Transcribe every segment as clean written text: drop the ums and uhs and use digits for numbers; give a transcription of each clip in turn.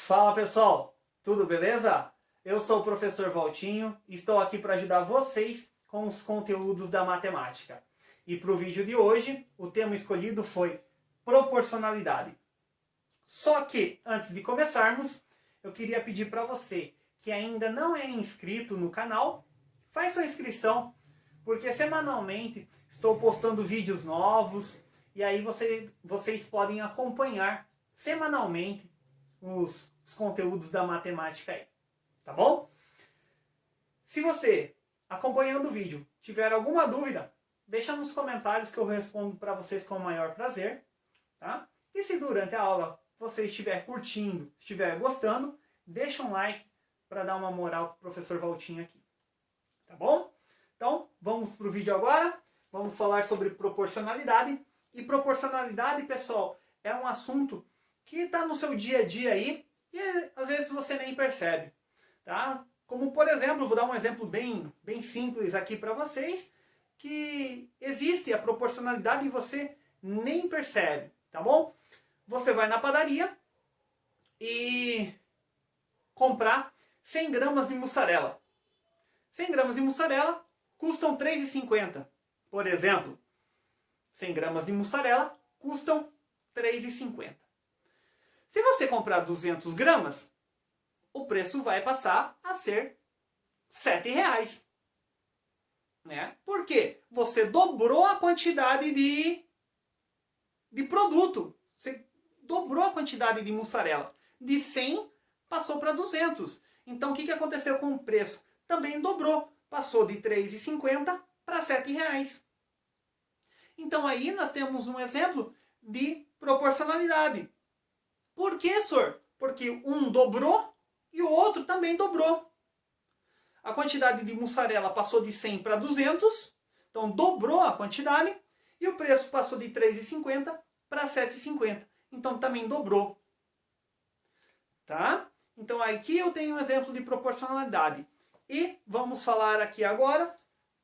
Fala pessoal, tudo beleza? Eu sou o professor Valtinho e estou aqui para ajudar vocês com os conteúdos da matemática. E para o vídeo de hoje, o tema escolhido foi proporcionalidade. Só que, antes de começarmos, eu queria pedir para você que ainda não é inscrito no canal, faz sua inscrição, porque semanalmente estou postando vídeos novos e aí vocês podem acompanhar semanalmente os conteúdos da matemática aí, tá bom? Se você, acompanhando o vídeo, tiver alguma dúvida, deixa nos comentários que eu respondo para vocês com o maior prazer, tá? E se durante a aula você estiver curtindo, estiver gostando, deixa um like para dar uma moral pro professor Valtinho aqui, tá bom? Então, vamos pro vídeo agora, vamos falar sobre proporcionalidade. E proporcionalidade, pessoal, é um assunto que está no seu dia a dia aí e às vezes você nem percebe, tá? Como por exemplo, vou dar um exemplo bem simples aqui para vocês, que existe a proporcionalidade e você nem percebe, tá bom? Você vai na padaria e comprar 100 gramas de mussarela. 100 gramas de mussarela custam R$ 3,50, por exemplo. 100 gramas de mussarela custam R$ 3,50. Se você comprar 200 gramas, o preço vai passar a ser R$ 7,00. Né? Por quê? Você dobrou a quantidade de produto. Você dobrou a quantidade de mussarela. De 100 passou para 200. Então o que aconteceu com o preço? Também dobrou. Passou de R$ 3,50 para R$ 7,00. Então aí nós temos um exemplo de proporcionalidade. Por que, senhor? Porque um dobrou e o outro também dobrou. A quantidade de mussarela passou de 100 para 200, então dobrou a quantidade, e o preço passou de R$ 3,50 para R$ 7,50, então também dobrou. Tá? Então aqui eu tenho um exemplo de proporcionalidade. E vamos falar aqui agora,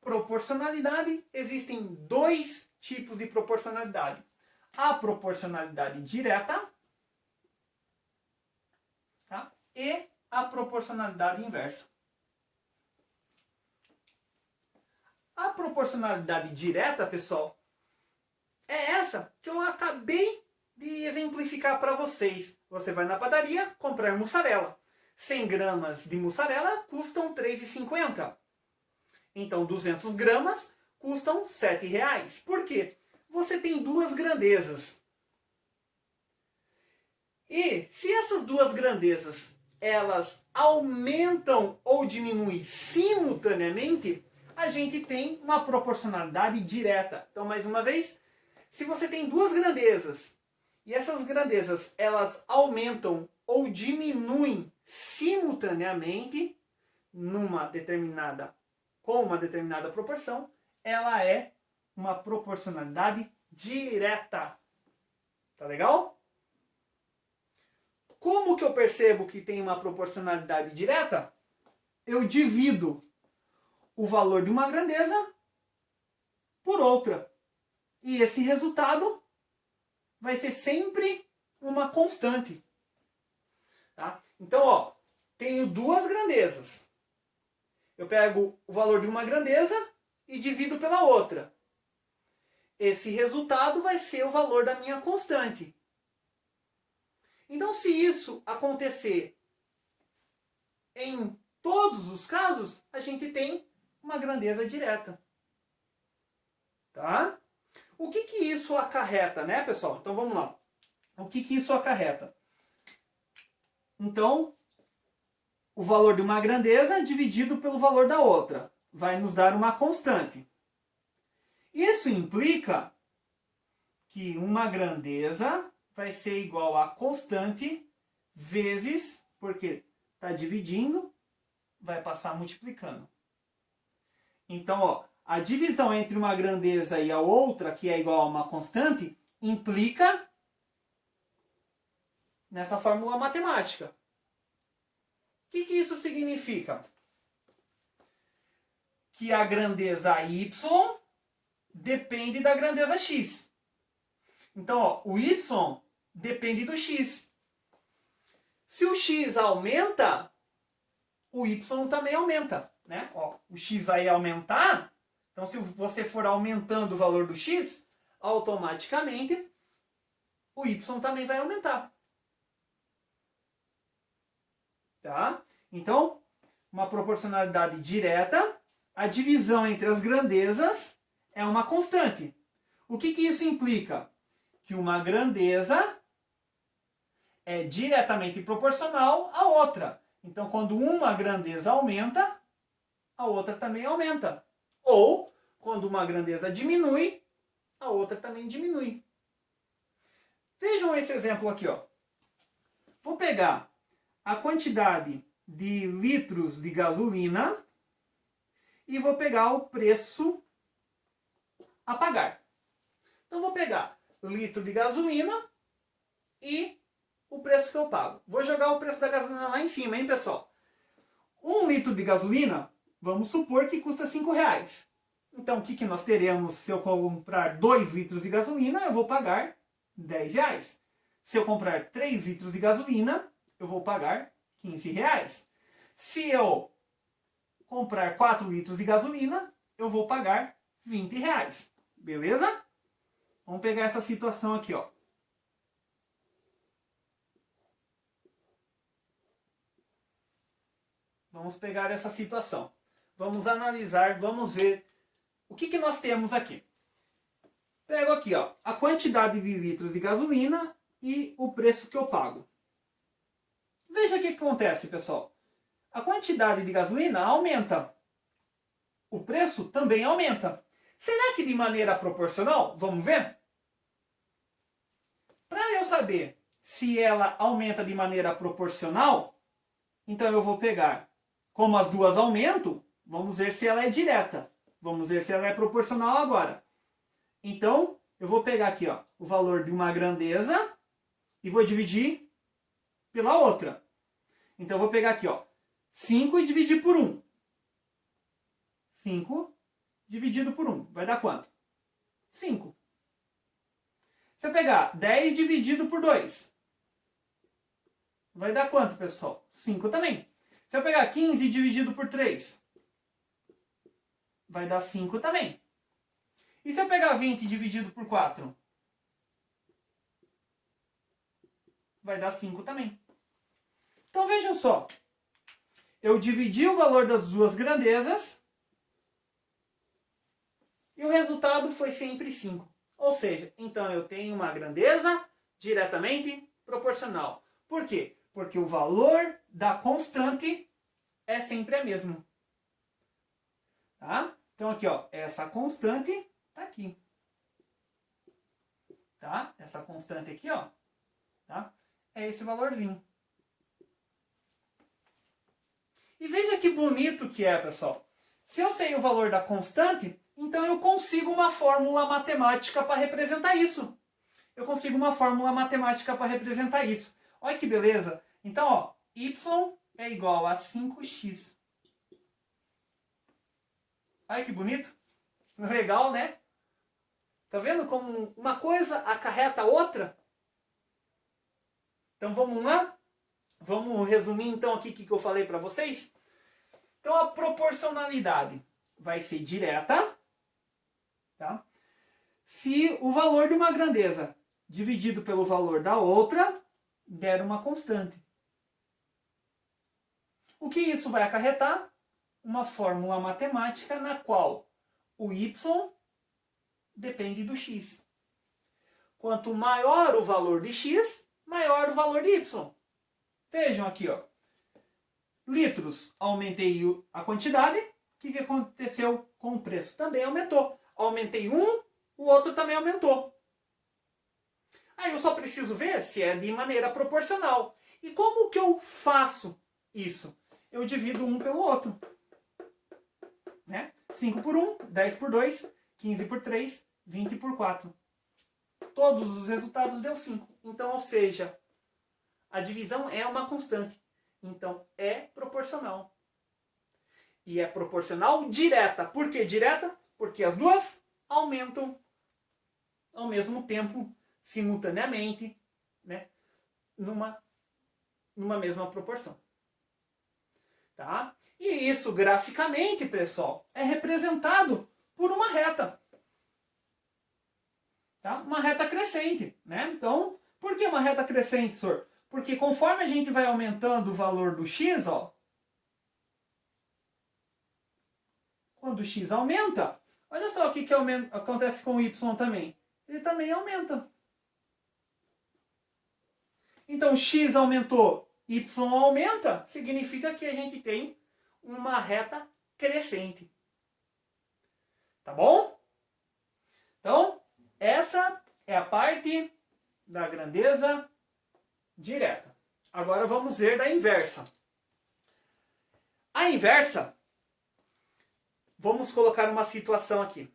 proporcionalidade. Existem dois tipos de proporcionalidade. A proporcionalidade direta, tá? E a proporcionalidade inversa. A proporcionalidade direta, pessoal, é essa que eu acabei de exemplificar para vocês. Você vai na padaria comprar mussarela. 100 gramas de mussarela custam R$ 3,50. Então 200 gramas custam R$ 7,00. Por quê? Você tem duas grandezas. E se essas duas grandezas elas aumentam ou diminuem simultaneamente, a gente tem uma proporcionalidade direta. Então, mais uma vez, se você tem duas grandezas e essas grandezas elas aumentam ou diminuem simultaneamente com uma determinada proporção, ela é uma proporcionalidade direta. Tá legal? Como que eu percebo que tem uma proporcionalidade direta? Eu divido o valor de uma grandeza por outra. E esse resultado vai ser sempre uma constante. Tá? Então, ó, tenho duas grandezas. Eu pego o valor de uma grandeza e divido pela outra. Esse resultado vai ser o valor da minha constante. Então, se isso acontecer em todos os casos, a gente tem uma grandeza direta. Tá? O que isso acarreta, né, pessoal? Então, vamos lá. O que isso acarreta? Então, o valor de uma grandeza dividido pelo valor da outra vai nos dar uma constante. Isso implica que uma grandeza vai ser igual a constante vezes, porque está dividindo, vai passar multiplicando. Então, ó, a divisão entre uma grandeza e a outra, que é igual a uma constante, implica nessa fórmula matemática. O que isso significa? Que a grandeza y depende da grandeza x. Então, ó, o y depende do x. Se o x aumenta, o y também aumenta, né? Ó, o x vai aumentar, então se você for aumentando o valor do x, automaticamente o y também vai aumentar. Tá? Então, uma proporcionalidade direta, a divisão entre as grandezas é uma constante. O que isso implica? Que uma grandeza é diretamente proporcional à outra. Então, quando uma grandeza aumenta, a outra também aumenta. Ou, quando uma grandeza diminui, a outra também diminui. Vejam esse exemplo aqui, ó. Vou pegar a quantidade de litros de gasolina e vou pegar o preço a pagar. Então, vou pegar litro de gasolina e o preço que eu pago. Vou jogar o preço da gasolina lá em cima, hein, pessoal? 1 litro de gasolina, vamos supor que custa R$5. Então, o que nós teremos se eu comprar 2 litros de gasolina? Eu vou pagar R$10. Se eu comprar 3 litros de gasolina, eu vou pagar R$15. Se eu comprar 4 litros de gasolina, eu vou pagar R$20. Beleza? Vamos pegar essa situação aqui, ó. Vamos pegar essa situação. Vamos analisar, vamos ver o que nós temos aqui. Pego aqui, ó, a quantidade de litros de gasolina e o preço que eu pago. Veja o que acontece, pessoal. A quantidade de gasolina aumenta. O preço também aumenta. Será que de maneira proporcional? Vamos ver? Para eu saber se ela aumenta de maneira proporcional, então eu vou pegar, como as duas aumentam, vamos ver se ela é direta. Vamos ver se ela é proporcional agora. Então, eu vou pegar aqui, ó, o valor de uma grandeza e vou dividir pela outra. Então, eu vou pegar aqui, ó, 5 e dividir por 1. 5 dividido por 1. Vai dar quanto? 5. Se eu pegar 10 dividido por 2, vai dar quanto, pessoal? 5 também. Se eu pegar 15 dividido por 3, vai dar 5 também. E se eu pegar 20 dividido por 4, vai dar 5 também. Então vejam só. Eu dividi o valor das duas grandezas e o resultado foi sempre 5. Ou seja, então eu tenho uma grandeza diretamente proporcional. Por quê? Porque o valor da constante é sempre a mesma. Tá? Então aqui, ó, essa constante está aqui. Tá? Essa constante aqui, ó, tá? É esse valorzinho. E veja que bonito que é, pessoal. Se eu sei o valor da constante, então eu consigo uma fórmula matemática para representar isso. Eu consigo uma fórmula matemática para representar isso. Olha que beleza. Então, ó, y é igual a 5x. Olha que bonito. Legal, né? Tá vendo como uma coisa acarreta a outra? Então vamos lá? Vamos resumir então aqui o que eu falei para vocês? Então a proporcionalidade vai ser direta, tá? Se o valor de uma grandeza dividido pelo valor da outra der uma constante. O que isso vai acarretar? Uma fórmula matemática na qual o y depende do x. Quanto maior o valor de x, maior o valor de y. Vejam aqui, ó. Litros, aumentei a quantidade. O que aconteceu com o preço? Também aumentou. Aumentei um, o outro também aumentou. Aí eu só preciso ver se é de maneira proporcional. E como que eu faço isso? Eu divido um pelo outro. Né? 5 por 1, 10 por 2, 15 por 3, 20 por 4. Todos os resultados deu 5. Então, ou seja, a divisão é uma constante. Então, é proporcional. E é proporcional direta. Por que direta? Porque as duas aumentam ao mesmo tempo, simultaneamente, né? numa mesma proporção. Tá? E isso, graficamente, pessoal, é representado por uma reta. Tá? Uma reta crescente. Né? Então, por que uma reta crescente, senhor? Porque conforme a gente vai aumentando o valor do x, ó, quando o x aumenta, olha só o que acontece com o y também. Ele também aumenta. Então, x aumentou, y aumenta, significa que a gente tem uma reta crescente. Tá bom? Então, essa é a parte da grandeza direta. Agora vamos ver da inversa. A inversa, vamos colocar uma situação aqui.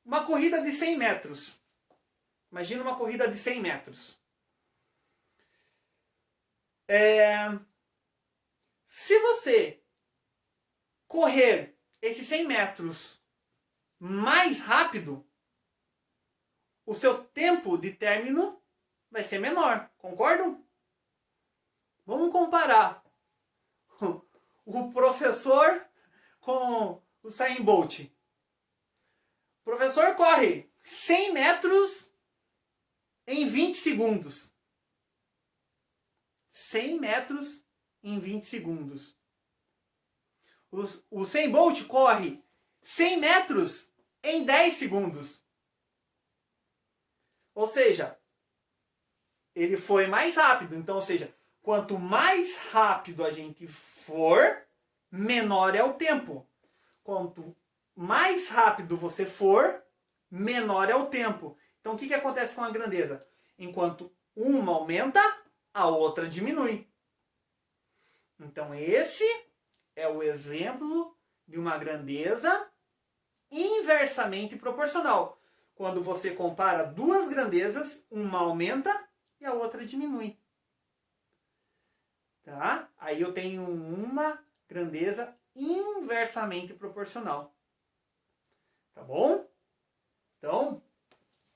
Uma corrida de 100 metros. Imagina uma corrida de 100 metros. Se você correr esses 100 metros mais rápido, o seu tempo de término vai ser menor. Concordam? Vamos comparar o professor com o Usain Bolt. O professor corre 100 metros em 20 segundos. 100 metros em 20 segundos. O Usain Bolt corre 100 metros em 10 segundos. Ou seja, ele foi mais rápido. Então, ou seja, quanto mais rápido a gente for, menor é o tempo. Quanto mais rápido você for, menor é o tempo. Então, o que acontece com a grandeza? Enquanto uma aumenta, a outra diminui. Então, esse é o exemplo de uma grandeza inversamente proporcional. Quando você compara duas grandezas, uma aumenta e a outra diminui. Tá? Aí eu tenho uma grandeza inversamente proporcional. Tá bom? Então,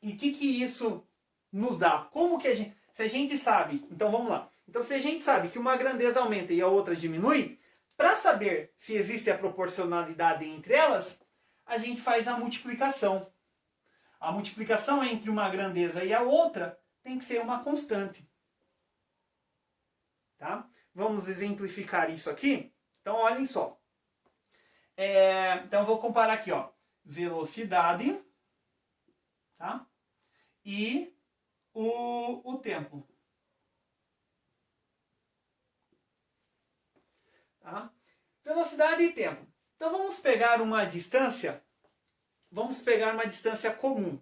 e o que isso nos dá? Como que a gente... Se a gente sabe... Então, vamos lá. Então, se a gente sabe que uma grandeza aumenta e a outra diminui, para saber se existe a proporcionalidade entre elas, a gente faz a multiplicação. A multiplicação entre uma grandeza e a outra tem que ser uma constante. Tá? Vamos exemplificar isso aqui. Então, olhem só. Então, eu vou comparar aqui, ó, velocidade, tá? E o tempo. Tá? Velocidade e tempo. Então, vamos pegar uma distância. Vamos pegar uma distância comum.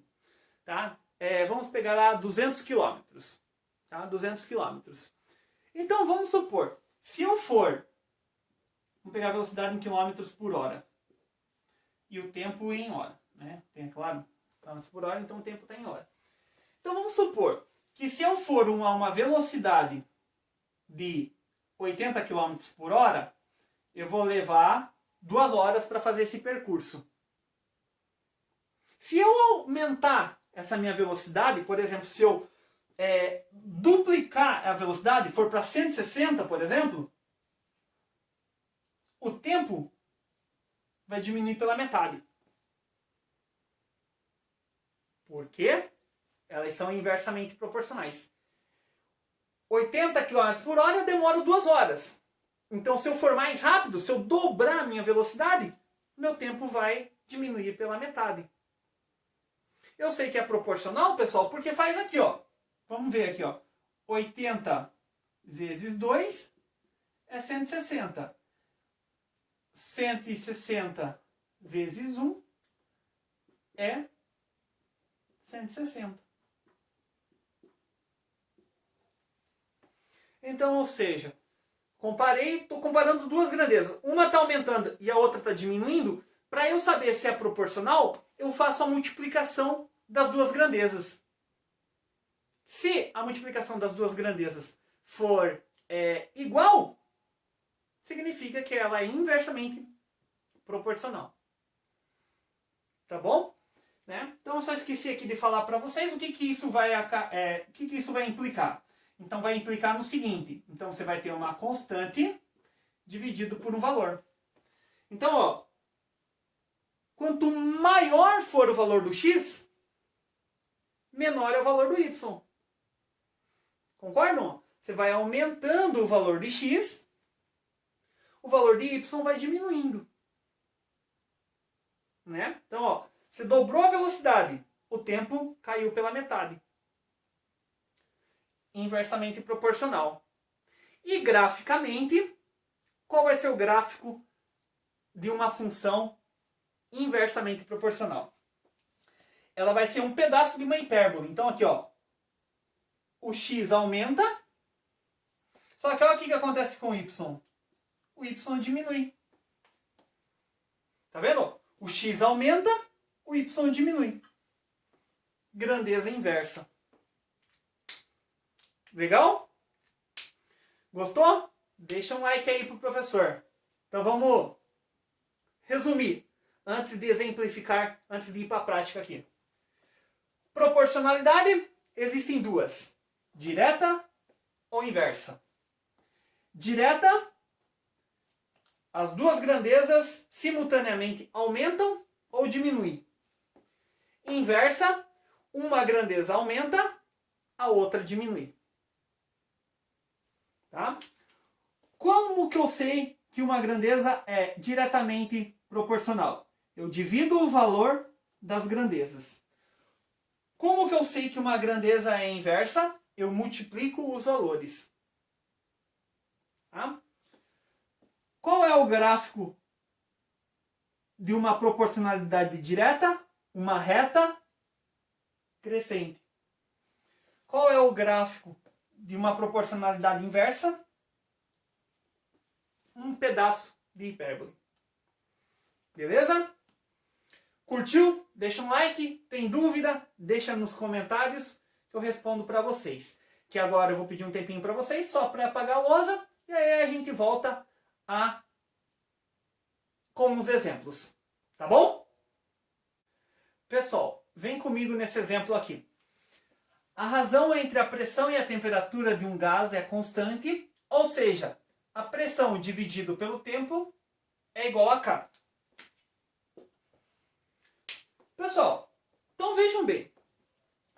Tá? Vamos pegar lá 200 km. Tá? 200 km. Então, vamos supor, se eu for... Vamos pegar a velocidade em quilômetros por hora. E o tempo em hora. Né? Tem, claro, quilômetros por hora, então o tempo está em hora. Então vamos supor que se eu for a uma velocidade de 80 km por hora, eu vou levar 2 horas para fazer esse percurso. Se eu aumentar essa minha velocidade, por exemplo, se eu duplicar a velocidade, for para 160, por exemplo, o tempo vai diminuir pela metade. Por quê? Elas são inversamente proporcionais. 80 km por hora eu demoro 2 horas. Então, se eu for mais rápido, se eu dobrar a minha velocidade, meu tempo vai diminuir pela metade. Eu sei que é proporcional, pessoal, porque faz aqui, ó. Vamos ver aqui, ó. 80 vezes 2 é 160. 160 vezes 1 é 160. Então, ou seja, estou comparando duas grandezas. Uma está aumentando e a outra está diminuindo. Para eu saber se é proporcional, eu faço a multiplicação das duas grandezas. Se a multiplicação das duas grandezas for igual, significa que ela é inversamente proporcional. Tá bom? Né? Então eu só esqueci aqui de falar para vocês o que isso vai implicar. Então vai implicar no seguinte. Então você vai ter uma constante dividido por um valor. Então, ó, quanto maior for o valor do x, menor é o valor do y. Concordam? Você vai aumentando o valor de x, o valor de y vai diminuindo. Né? Então, ó, você dobrou a velocidade, o tempo caiu pela metade. Inversamente proporcional. E graficamente, qual vai ser o gráfico de uma função inversamente proporcional? Ela vai ser um pedaço de uma hipérbole. Então aqui, ó, o x aumenta, só que olha o que acontece com o y. O y diminui. Tá vendo? O x aumenta, o y diminui. Grandeza inversa. Legal? Gostou? Deixa um like aí pro professor. Então vamos resumir, antes de exemplificar, antes de ir para a prática aqui. Proporcionalidade, existem duas. Direta ou inversa. Direta, as duas grandezas simultaneamente aumentam ou diminuem. Inversa, uma grandeza aumenta, a outra diminui. Tá? Como que eu sei que uma grandeza é diretamente proporcional? Eu divido o valor das grandezas. Como que eu sei que uma grandeza é inversa? Eu multiplico os valores. Tá? Qual é o gráfico de uma proporcionalidade direta? Uma reta crescente. Qual é o gráfico de uma proporcionalidade inversa? Um pedaço de hipérbole. Beleza? Curtiu? Deixa um like. Tem dúvida? Deixa nos comentários que eu respondo para vocês. Que agora eu vou pedir um tempinho para vocês só para apagar a lousa e aí a gente volta com os exemplos. Tá bom? Pessoal, vem comigo nesse exemplo aqui. A razão entre a pressão e a temperatura de um gás é constante, ou seja, a pressão dividido pelo tempo é igual a K. Pessoal, então vejam bem.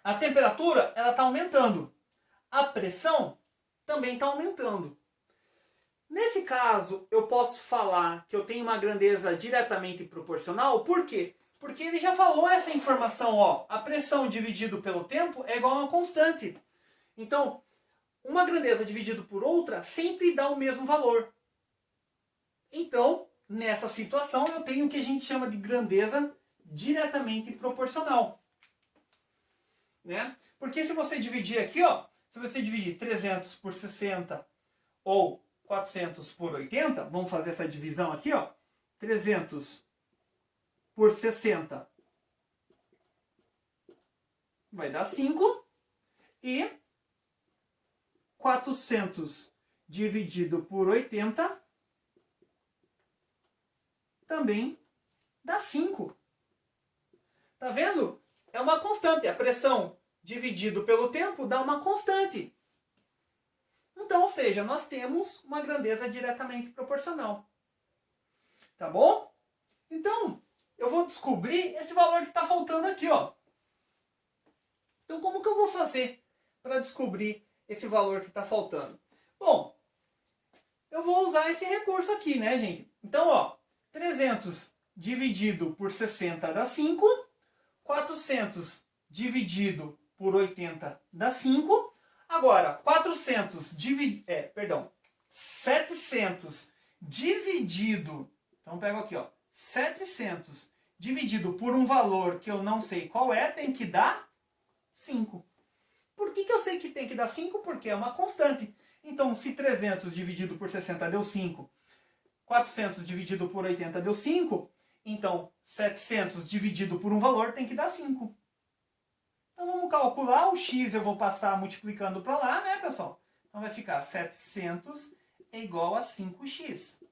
A temperatura está aumentando. A pressão também está aumentando. Nesse caso, eu posso falar que eu tenho uma grandeza diretamente proporcional. Por quê? Porque ele já falou essa informação. Ó, a pressão dividido pelo tempo é igual a uma constante. Então, uma grandeza dividido por outra sempre dá o mesmo valor. Então, nessa situação, eu tenho o que a gente chama de grandeza diretamente proporcional. Né? Porque se você dividir aqui, ó, se você dividir 300 por 60 ou 400 por 80, vamos fazer essa divisão aqui, ó, 300 por 60 vai dar 5 e 400 dividido por 80 também dá 5. Tá vendo? É uma constante. A pressão dividido pelo tempo dá uma constante. Então, ou seja, nós temos uma grandeza diretamente proporcional. Tá bom? Então, eu vou descobrir esse valor que está faltando aqui, ó. Então, como que eu vou fazer para descobrir esse valor que está faltando? Bom, eu vou usar esse recurso aqui, né, gente? Então, ó, 300 dividido por 60 dá 5. 400 dividido por 80 dá 5. Agora, 700 dividido... Então, pego aqui, ó. 700 dividido por um valor que eu não sei qual é, tem que dar 5. Por que eu sei que tem que dar 5? Porque é uma constante. Então, se 300 dividido por 60 deu 5, 400 dividido por 80 deu 5, então 700 dividido por um valor tem que dar 5. Então, vamos calcular. O x eu vou passar multiplicando para lá, né, pessoal? Então, vai ficar 700 é igual a 5x.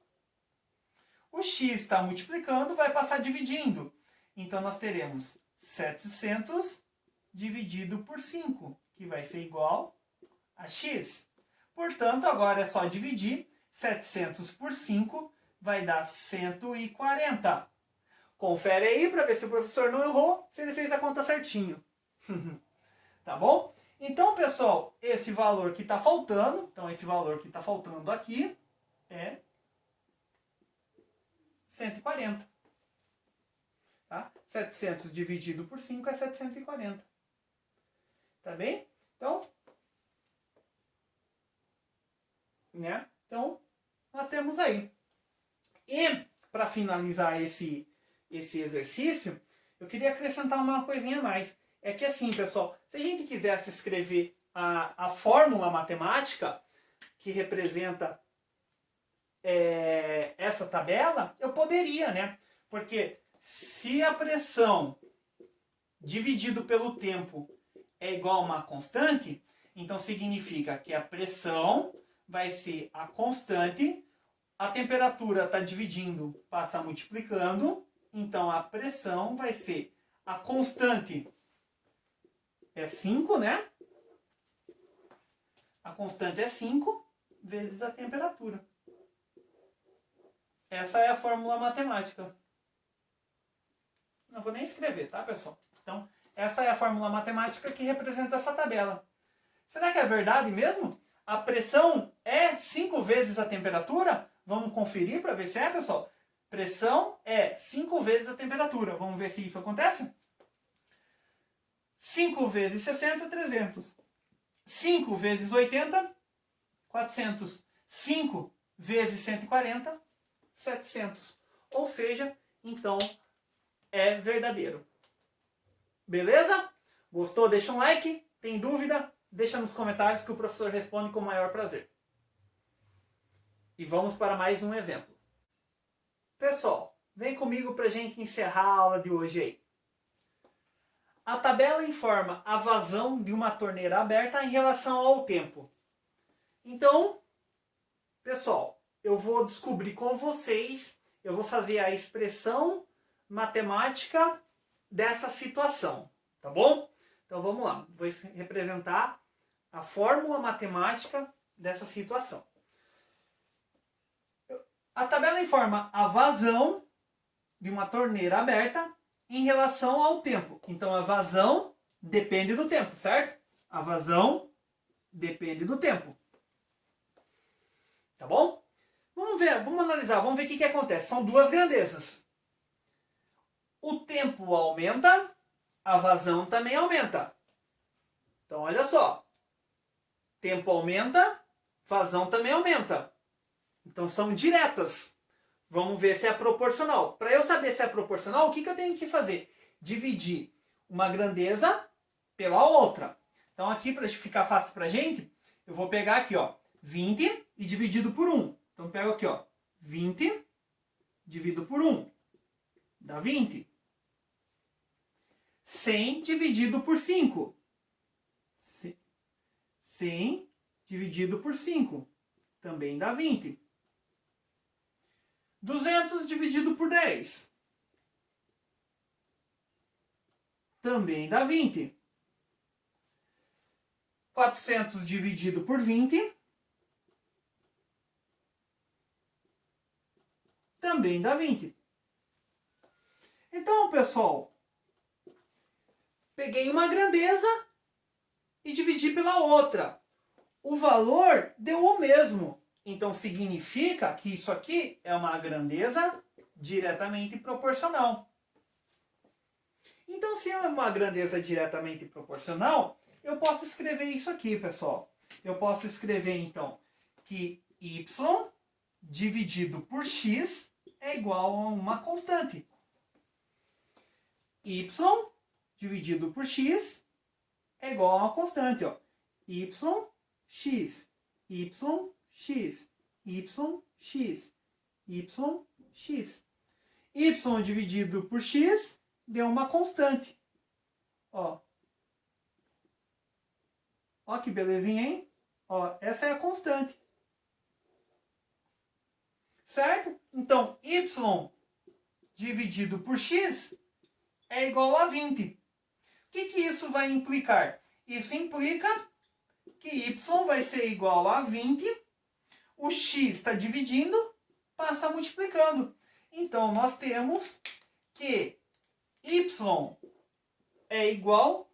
O x está multiplicando, vai passar dividindo. Então, nós teremos 700 dividido por 5, que vai ser igual a x. Portanto, agora é só dividir. 700 por 5 vai dar 140. Confere aí para ver se o professor não errou, se ele fez a conta certinho. Tá bom? Então, pessoal, esse valor que está faltando, então esse valor que está faltando aqui é 140. Tá? 700 dividido por 5 é 740. Tá bem? Então, né? Então, nós temos aí. E, para finalizar esse exercício, eu queria acrescentar uma coisinha a mais. É que assim, pessoal, se a gente quisesse escrever a fórmula matemática que representa essa tabela, eu poderia, né? Porque se a pressão dividido pelo tempo é igual a uma constante, então significa que a pressão vai ser a constante, a temperatura está dividindo, passa multiplicando, então a pressão vai ser a constante é 5, né? A constante é 5 vezes a temperatura. Essa é a fórmula matemática. Não vou nem escrever, tá, pessoal? Então, essa é a fórmula matemática que representa essa tabela. Será que é verdade mesmo? A pressão é 5 vezes a temperatura? Vamos conferir para ver se é, pessoal? Pressão é 5 vezes a temperatura. Vamos ver se isso acontece? 5 vezes 60, 300. 5 vezes 80, 400. 5 vezes 140, 700. Ou seja, então, é verdadeiro. Beleza? Gostou? Deixa um like. Tem dúvida? Deixa nos comentários que o professor responde com o maior prazer. E vamos para mais um exemplo. Pessoal, vem comigo para a gente encerrar a aula de hoje aí. A tabela informa a vazão de uma torneira aberta em relação ao tempo. Então, pessoal, eu vou descobrir com vocês, eu vou fazer a expressão matemática dessa situação, tá bom? Então vamos lá, vou representar a fórmula matemática dessa situação. A tabela informa a vazão de uma torneira aberta em relação ao tempo. Então a vazão depende do tempo, certo? A vazão depende do tempo. Tá bom? Vamos ver, vamos analisar, vamos ver o que acontece. São duas grandezas. O tempo aumenta, a vazão também aumenta. Então olha só. Tempo aumenta, vazão também aumenta. Então são diretas. Vamos ver se é proporcional. Para eu saber se é proporcional, o que eu tenho que fazer? Dividir uma grandeza pela outra. Então aqui, para ficar fácil para a gente, eu vou pegar aqui, ó, 20 e dividido por 1. Então pego aqui, ó, 20 dividido por 1. Dá 20. 100 dividido por 5. 100 dividido por 5. Também dá 20. 200 dividido por 10. Também dá 20. 400 dividido por 20. Também dá 20. Então, pessoal, peguei uma grandeza e dividi pela outra. O valor deu o mesmo. Então significa que isso aqui é uma grandeza diretamente proporcional. Então, se é uma grandeza diretamente proporcional, eu posso escrever isso aqui, pessoal. Eu posso escrever, então, que y dividido por x é igual a uma constante. Y dividido por x é igual a uma constante. Ó. Y, x, y, x, y, x, y, x. Y dividido por x deu uma constante. Ó. Ó que belezinha, hein? Ó, essa é a constante. Certo? Então, y dividido por x é igual a 20. O que isso vai implicar? Isso implica que y vai ser igual a 20, o x está dividindo, passa multiplicando. Então, nós temos que y é igual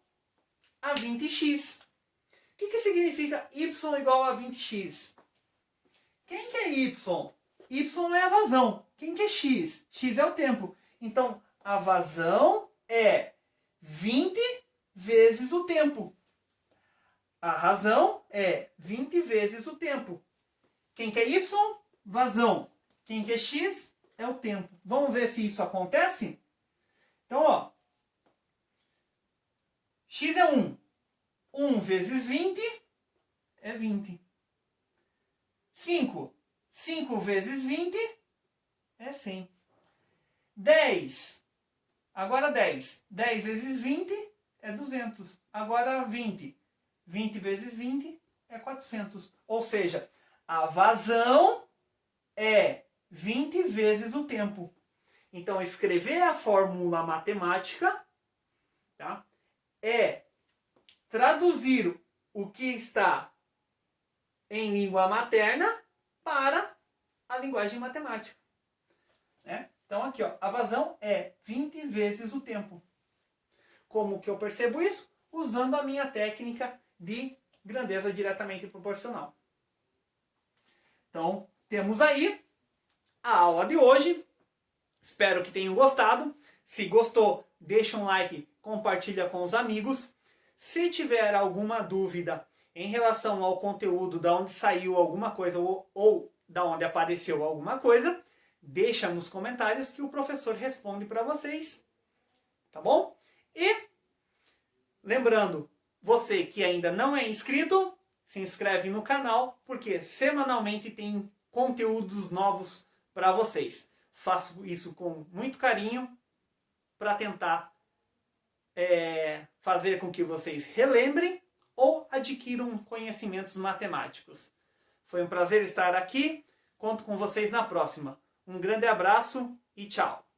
a 20x. O que significa y igual a 20x? Quem que é y? Y é a vazão. Quem que é x? X é o tempo. Então, a vazão é 20 vezes o tempo. A razão é 20 vezes o tempo. Quem que é y? Vazão. Quem que é x? É o tempo. Vamos ver se isso acontece? Então, ó. X é 1. 1 vezes 20 é 20. 5. 5 vezes 20 é 100. 10. Agora 10. 10 vezes 20 é 200. Agora 20. 20 vezes 20 é 400. Ou seja, a vazão é 20 vezes o tempo. Então, escrever a fórmula matemática, tá, é traduzir o que está em língua materna para a linguagem matemática. Né? Então, aqui, ó, a vazão é 20 vezes o tempo. Como que eu percebo isso? Usando a minha técnica de grandeza diretamente proporcional. Então, temos aí a aula de hoje. Espero que tenham gostado. Se gostou, deixa um like, compartilha com os amigos. Se tiver alguma dúvida em relação ao conteúdo, da onde saiu alguma coisa ou da onde apareceu alguma coisa, deixa nos comentários que o professor responde para vocês. Tá bom? E lembrando, você que ainda não é inscrito, se inscreve no canal, porque semanalmente tem conteúdos novos para vocês. Faço isso com muito carinho para tentar fazer com que vocês relembrem ou adquiram conhecimentos matemáticos. Foi um prazer estar aqui. Conto com vocês na próxima. Um grande abraço e tchau!